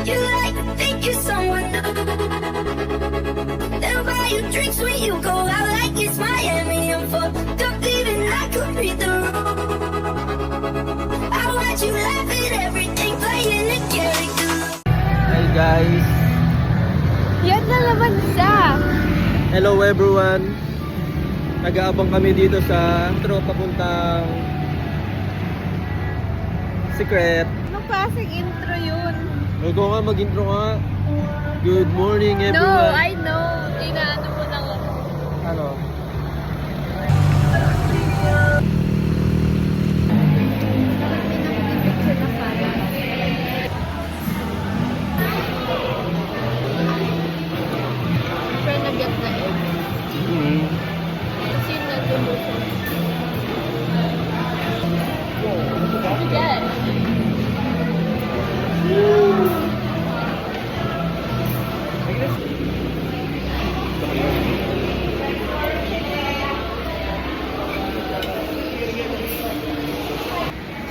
You like to think you're someone new. They'll buy you drinks when you go out like it's Miami. I'm fucked up leaving, I could read the room. I watch you laugh at everything playing together. Hi guys! Yan na naman siya. Hello everyone! Nag-aabang kami dito sa metro papuntang Secret. Anong klaseng intro yun? Huwag nga mag-intro nga. Good morning No, everyone! I know. Inaano mo lang ako. Ano? Pero nag-get na eh. Kasi yun nag-emotion. Yes.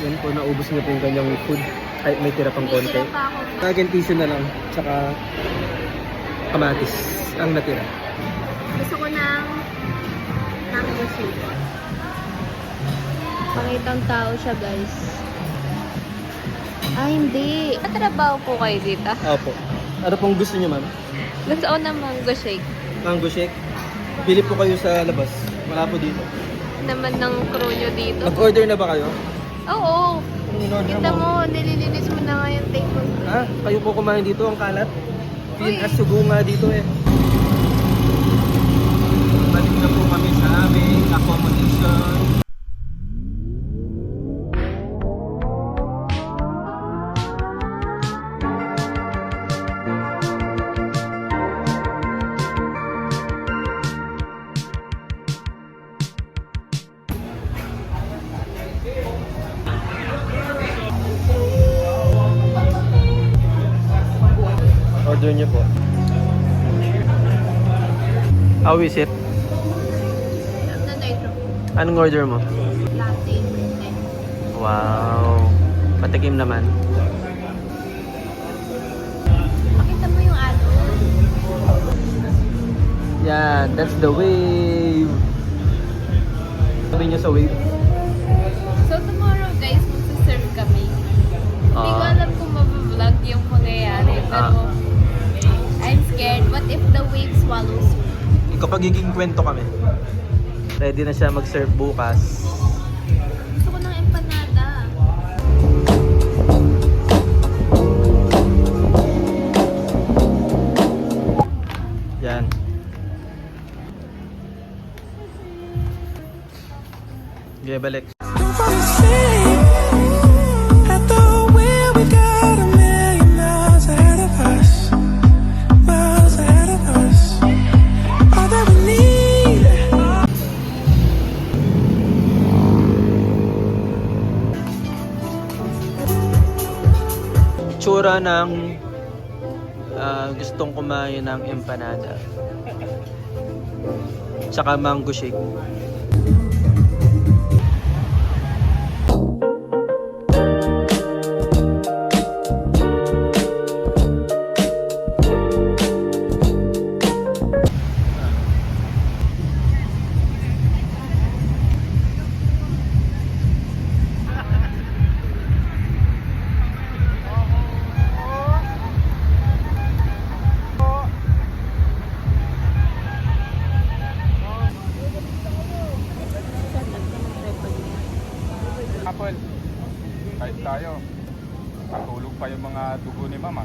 Yan po, naubos na po yung kanyang food. Ay, may tira pang konti. Tira pa ako. Kagin tissue na lang. Tsaka kamatis ang natira. Gusto ko ng mango soup. Pangitang tao siya, guys. Ah, hindi. Katrabaho po kayo dito. Opo. Ano pong gusto niyo, ma'am? Gusto ko ng mango shake. Mango shake? Bili po kayo sa labas. Wala po dito. Naman ng crew nyo dito. Nag-order na ba kayo? Oo. Anong in-order Kita mo, nililinis mo na nga yung table. Ha? Kayo po kumain dito, ang kalat? Uy. Pinasugo nga dito eh. Balik na po kami sa aming accommodation. Order niyo po. How is it? Na nitro. Anong order mo? Latte. Wow. Patikim naman. Makita mo yung ano. Yeah, that's the wave. Sabi niyo sa wave? So tomorrow guys, magsaserve kami. Hindi ko alam kung mabablog yung mangyayari. Pero I'm scared. What if the wave swallows me? Kapag giging kwento kami, ready na siya mag-serve bukas. Gusto ko ng empanada. Yan. Okay, balik. Tsura ng gustong kumain ng empanada tsaka mango shake. Apple, kahit tayo, patulog pa yung mga dugo ni Mama.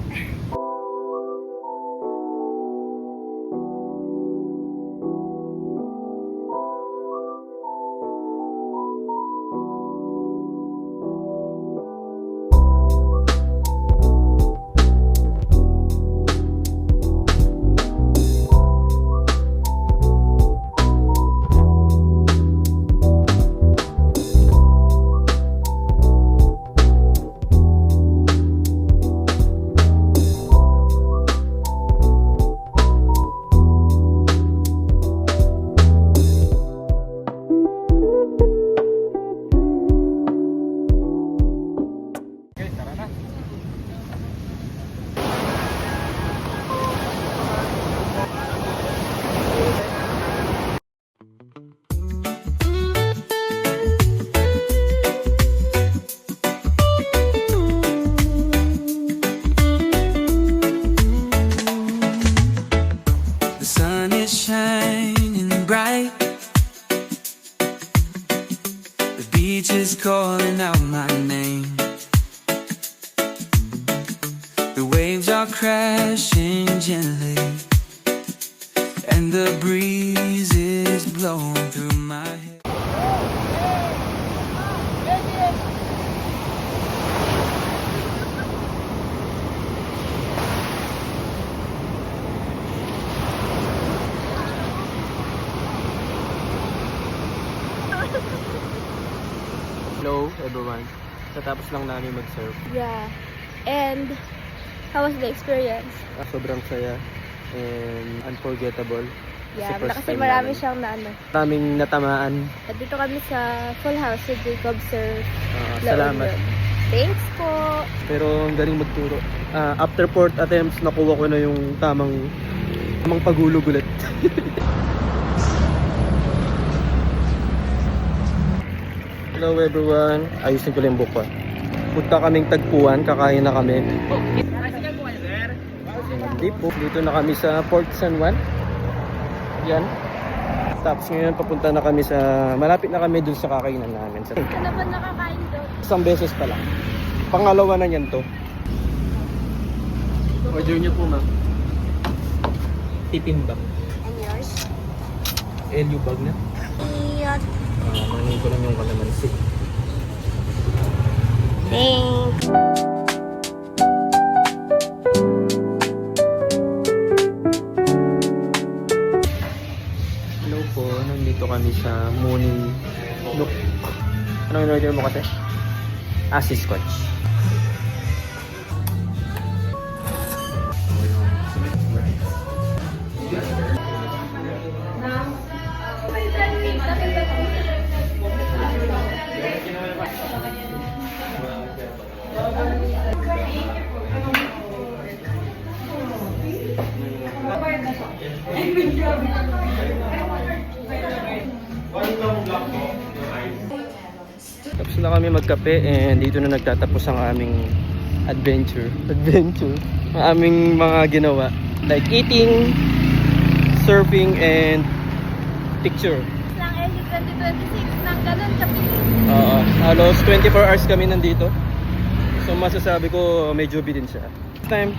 are crashing gently, and the breeze is blowing through my head. Hello everyone. Tatapos lang namin mag-surf. Yeah. And how was the experience? Sobrang saya and unforgettable. Yeah, first kasi time marami namin. siyang naano. Maraming natamaan. At dito kami sa Full House sa Jacob Surf. Salamat. Thanks po. Pero ang galing magturo. After 4th attempts, nakuha ko na yung tamang paghulog ulit. Hello everyone. Ayusin ko lang yung buka. Punta kaming tagpuan, kakain na kami. Dito na kami sa Port San Juan. Yan. Tapos ngayon papunta na kami sa, malapit na kami dun sa kakainan namin. Ano ba nakakain doon? Isang beses pa lang. Pangalawa na yan to. Order niyo po ma'am. Tipimbang. And yours? LU bag na. Iyot. Manin ko lang yung kalamansi. Thanks. Hello po, nandito kami sa Morning Nook. Anong in-order mo kasi? Scotch. Tapos na kami magkape and dito na nagtatapos ang aming adventure. Ang aming mga ginawa. Like eating, surfing, and picture. Lang LE 2026 nang ganun kabilis. Halos 24 hours kami nandito. So masasabi ko medyo din siya. Next time,